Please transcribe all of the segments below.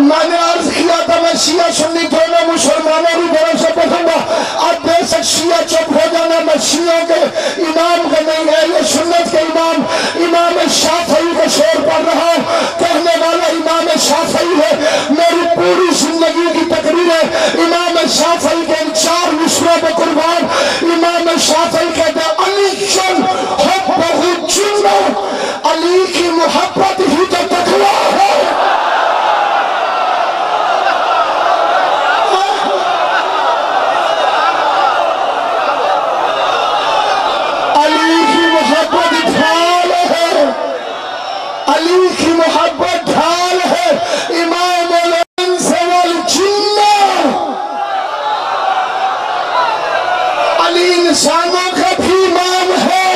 میں نے عرض کیا تھا میں شیعہ سنی دونوں مسلمانوں کی طرف سے پڑھوں گا. اب بے شک شیعہ چپ ہو جانا. میں شیعوں کے امام کا نہیں ہے, یہ سنت کے امام امام شافعی کا شعر پڑھ رہا ہوں. کہنے والا امام شافعی ہے. میری پوری زندگی کی تقریر ہے امام شافعی کے ان 4 مصروں پہ قربان. امام شافعی کہتے ہیں علی شن حبہ جنہ, علی کی محبت ہی تو تقویٰ ہے. علی کی محبت ڈھال ہے, علی کی محبت ڈھال ہے. امام الانس والجنہ, علی انسانوں کا بھی امام ہے,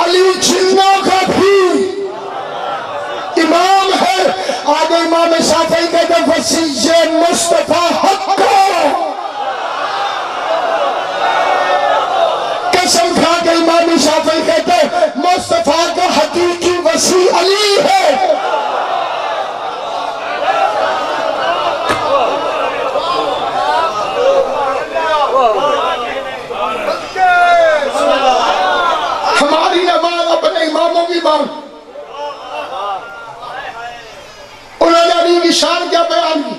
علی جنوں کا بھی امام ہے. آگے امام شافعی کہتے ہیں وسیع مصطفیٰ حق کو, قسم کھا کے امام شافعی کہتے ہیں مصطفیٰ کا حقیقی وسیع علی ہے. ہماری نماز اپنے اماموں کی مانگ. انہوں نے علی کی شان کیا بیان کی.